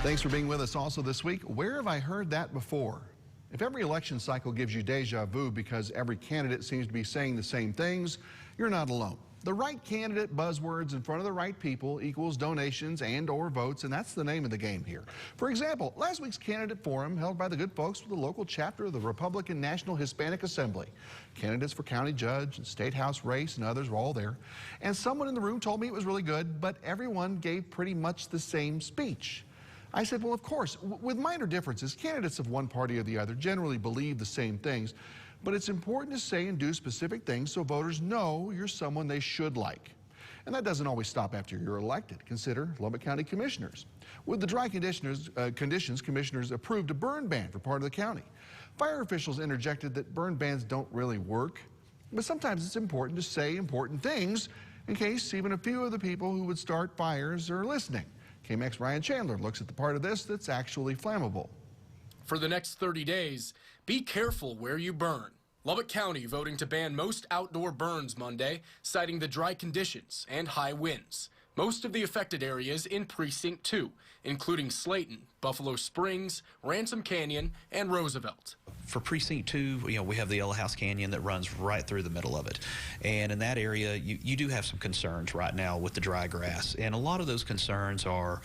Thanks for being with us also this week. Where have I heard that before? If every election cycle gives you deja vu because every candidate seems to be saying the same things, you're not alone. The right candidate buzzwords in front of the right people equals donations and/or votes, and that's the name of the game here. For example, last week's candidate forum held by the good folks with the local chapter of the Republican National Hispanic Assembly. Candidates for county judge and state house race and others were all there. And someone in the room told me it was really good, but everyone gave pretty much the same speech. I said, well, of course, with minor differences, candidates of one party or the other generally believe the same things, but it's important to say and do specific things so voters know you're someone they should like. And that doesn't always stop after you're elected. Consider Lubbock County commissioners. With the dry conditions, commissioners approved a burn ban for part of the county. Fire officials interjected that burn bans don't really work, but sometimes it's important to say important things in case even a few of the people who would start fires are listening. KAMC's Ryan Chandler looks at the part of this that's actually flammable. For the next 30 days, be careful where you burn. Lubbock County voting to ban most outdoor burns Monday, citing the dry conditions and high winds. Most of the affected areas in Precinct 2, including Slayton, Buffalo Springs, Ransom Canyon, and Roosevelt. For Precinct 2, we have the Yellow House Canyon that runs right through the middle of it. And in that area, you do have some concerns right now with the dry grass. And a lot of those concerns are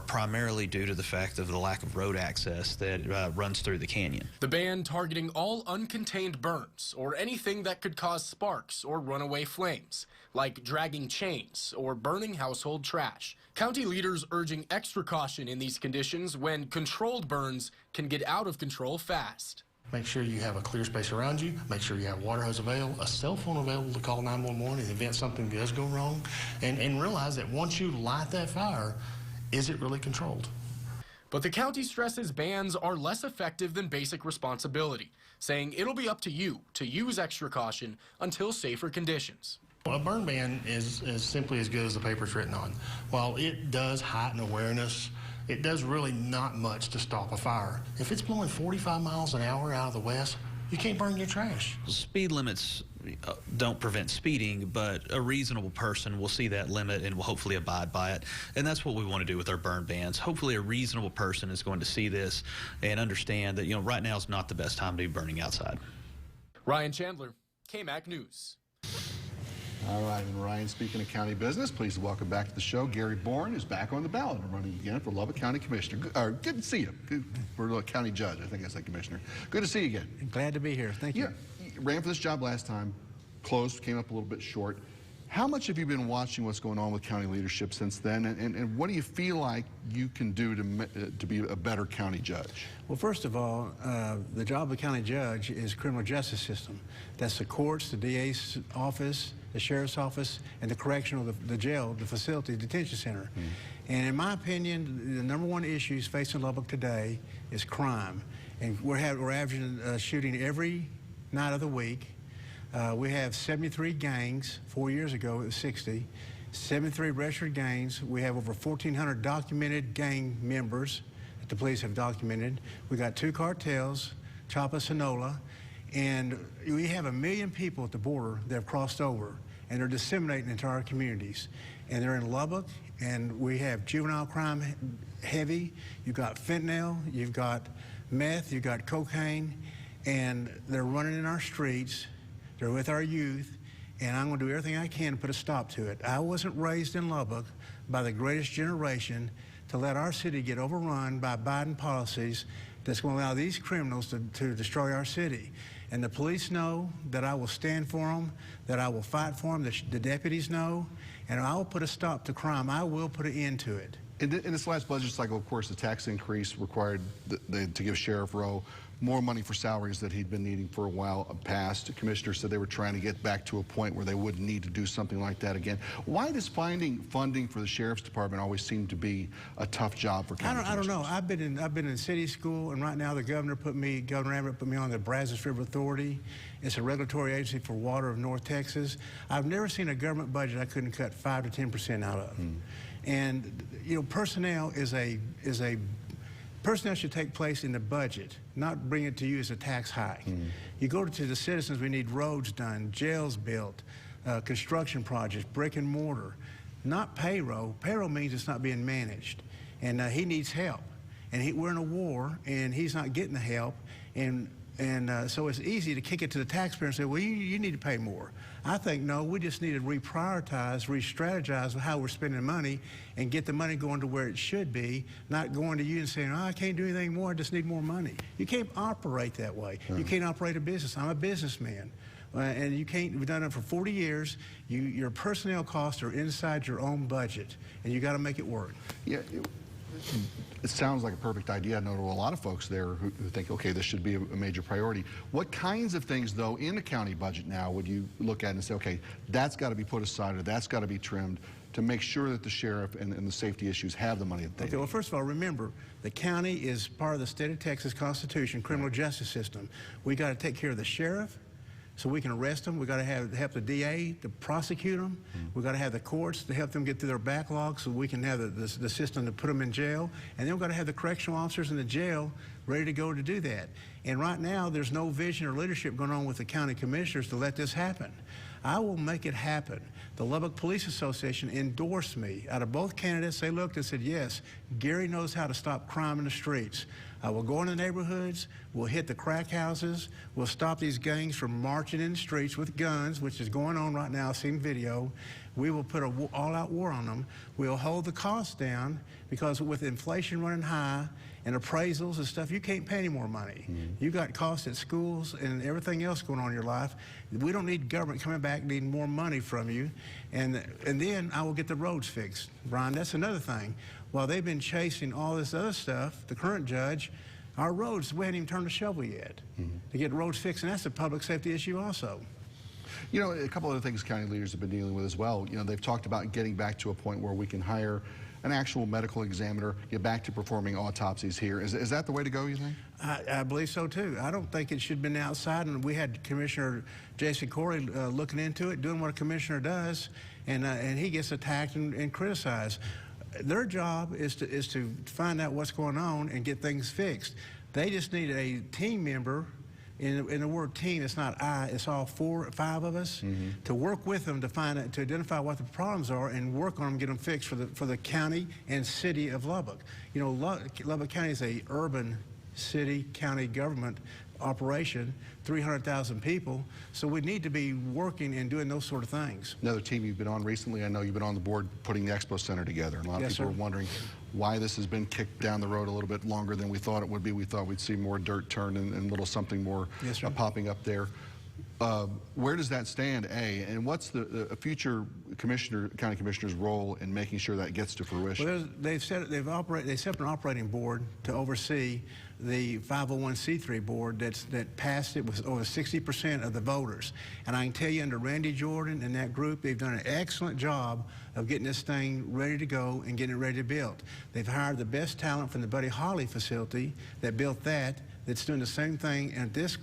primarily due to the fact of the lack of road access that runs through the canyon. The ban targeting all uncontained burns or anything that could cause sparks or runaway flames, like dragging chains or burning household trash. County leaders urging extra caution in these conditions when controlled burns can get out of control fast. Make sure you have a clear space around you. Make sure you have a water hose available, a cell phone available to call 911 in the event something does go wrong. And realize that once you light that fire, is it really controlled? But the county stresses bans are less effective than basic responsibility, saying it'll be up to you to use extra caution until safer conditions. A burn ban is simply as good as the paper it's written on. While it does heighten awareness, it does really not much to stop a fire. If it's blowing 45 miles an hour out of the west, you can't burn your trash. Speed limits don't prevent speeding, but a reasonable person will see that limit and will hopefully abide by it. And that's what we want to do with our burn bans. Hopefully a reasonable person is going to see this and understand that, right now is not the best time to be burning outside. Ryan Chandler, KAMC News. All right, and Ryan, speaking of county business, please welcome back to the show Gary Bourne, who's back on the ballot and running again for Lubbock County Commissioner. Good to see you. Good, for a county judge, I think I said commissioner. Good to see you again. Glad to be here. Thank you. You ran for this job last time, close, came up a little bit short. How much have you been watching what's going on with county leadership since then, and what do you feel like you can do to be a better county judge? Well, first of all, the job of a county judge is criminal justice system. That's the courts, the DA's office, the sheriff's office, and the correctional, the jail, the facility, the detention center. And in my opinion, the number one issues facing Lubbock today is crime. And we're averaging shooting every night of the week. We have 73 gangs. 4 years ago, it was 60. 73 registered gangs. We have over 1,400 documented gang members that the police have documented. We got 2 cartels, Chapa, Sonola, and we have 1 million people at the border that have crossed over, and they're disseminating into our communities. And they're in Lubbock, and we have juvenile crime heavy. You've got fentanyl, you've got meth, you've got cocaine, and they're running in our streets. They're with our youth, and I'm going to do everything I can to put a stop to it. I wasn't raised in Lubbock by the greatest generation to let our city get overrun by Biden policies that's going to allow these criminals to destroy our city. And the police know that I will stand for them, that I will fight for them, the deputies know, and I will put a stop to crime. I will put an end to it. In this last budget cycle, of course, the tax increase required to give Sheriff Rowe more money for salaries that he'd been needing for a while past. The commissioner said they were trying to get back to a point where they wouldn't need to do something like that again. Why does finding funding for the sheriff's department always seem to be a tough job for county I don't know. I've been in city school, and right now the Governor Abbott put me on the Brazos River Authority. It's a regulatory agency for water of North Texas. I've never seen a government budget I couldn't cut 5 to 10% out of. And personnel personnel should take place in the budget, not bring it to you as a tax hike. You go to the citizens, we need roads done, jails built, construction projects, brick and mortar, not payroll. Payroll means it's not being managed, and he needs help. and we're in a war, and he's not getting the help, and so it's easy to kick it to the taxpayer and say, well, you need to pay more. I think, no, we just need to reprioritize, re-strategize how we're spending money and get the money going to where it should be, not going to you and saying, oh, I can't do anything more, I just need more money. You can't operate that way. You can't operate a business. I'm a businessman. And you can't, we've done it for 40 years. Your personnel costs are inside your own budget, and you got to make it work. Yeah. It sounds like a perfect idea. I know a lot of folks there who think, okay, this should be a major priority. What kinds of things, though, in the county budget now would you look at and say, okay, that's got to be put aside or that's got to be trimmed to make sure that the sheriff and the safety issues have the money that they need? Well, first of all, remember, the county is part of the state of Texas Constitution criminal justice system. We got to take care of the sheriff, so we can arrest them. We got to help the DA to prosecute them. We got to have the courts to help them get through their backlog, so we can have the system to put them in jail. And then we've got to have the correctional officers in the jail ready to go to do that. And right now, there's no vision or leadership going on with the county commissioners to let this happen. I will make it happen. The Lubbock Police Association endorsed me. Out of both candidates, they looked and said, yes, Gary knows how to stop crime in the streets. We'll go in the neighborhoods, we'll hit the crack houses, we'll stop these gangs from marching in the streets with guns, which is going on right now, I've seen video. We will put an all-out war on them. We'll hold the costs down, because with inflation running high and appraisals and stuff, you can't pay any more money. You got costs at schools and everything else going on in your life. We don't need government coming back needing more money from you. And then I will get the roads fixed. Bryan, that's another thing. While they've been chasing all this other stuff, the current judge, our roads, we haven't even turned a shovel yet to get roads fixed, and that's a public safety issue also. You know, a couple other things county leaders have been dealing with as well. You know, they've talked about getting back to a point where we can hire an actual medical examiner, get back to performing autopsies here. Is that the way to go, you think? I believe so, too. I don't think it should have been outside, and we had Commissioner Jason Corey looking into it, doing what a commissioner does, and he gets attacked and criticized. Their job is to find out what's going on and get things fixed. They just need a team member. In the word team, it's not I, it's all 4 or 5 of us to work with them to identify what the problems are and work on them, get them fixed for the county and city of Lubbock. You know, Lubbock County is a urban city county government operation, 300,000 people, so we need to be working and doing those sort of things. Another team you've been on recently, I know you've been on the board putting the Expo Center together, and a lot of people are wondering why this has been kicked down the road a little bit longer than we thought it would be. We thought we'd see more dirt turn and a little something more popping up there. Where does that stand, A, and what's the future county commissioner's role in making sure that gets to fruition? Well, they set up an operating board to oversee the 501c3 board that passed it with over 60% of the voters. And I can tell you, under Randy Jordan and that group, they've done an excellent job of getting this thing ready to go and getting it ready to build. They've hired the best talent from the Buddy Holly facility that built that's doing the same thing at this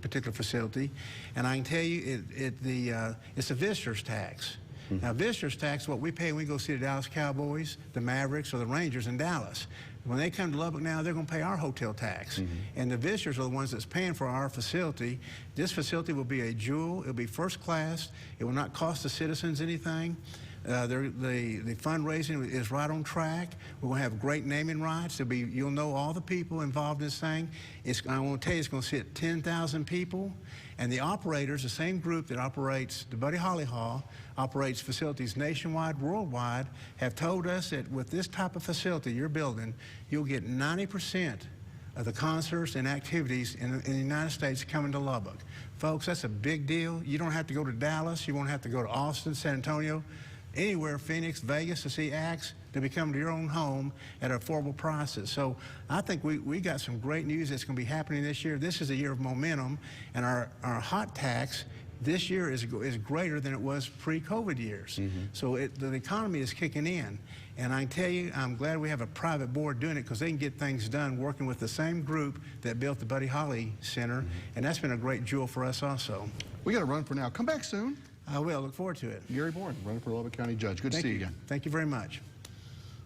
particular facility. And I can tell you, it's a visitor's tax. Now, visitor's tax, what we pay when we go see the Dallas Cowboys, the Mavericks, or the Rangers in Dallas. When they come to Lubbock now, they're going to pay our hotel tax. And the visitors are the ones that's paying for our facility. This facility will be a jewel. It'll be first class. It will not cost the citizens anything. The fundraising is right on track. We're going to have great naming rights. You'll know all the people involved in this thing. I want to tell you, it's going to sit 10,000 people. And the operators, the same group that operates the Buddy Holly Hall, operates facilities nationwide, worldwide, have told us that with this type of facility you're building, you'll get 90% of the concerts and activities in the United States coming to Lubbock. Folks, that's a big deal. You don't have to go to Dallas. You won't have to go to Austin, San Antonio, anywhere, Phoenix, Vegas, to see acts, to become to your own home at affordable prices. So I think we got some great news that's going to be happening this year. This is a year of momentum, and our hot tax this year is greater than it was pre-COVID years. So the economy is kicking in. And I can tell you, I'm glad we have a private board doing it, because they can get things done working with the same group that built the Buddy Holly Center. And that's been a great jewel for us also. We got to run for now. Come back soon. I will. Look forward to it. Gary Bourne, running for Lubbock County Judge. Good to see you again. Thank you very much.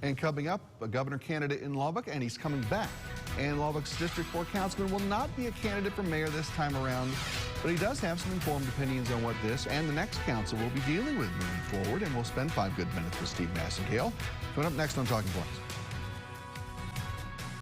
And coming up, a governor candidate in Lubbock, and he's coming back. And Lubbock's District 4 councilman will not be a candidate for mayor this time around, but he does have some informed opinions on what this and the next council will be dealing with moving forward, and we'll spend 5 good minutes with Steve Massengale. Coming up next on Talking Points.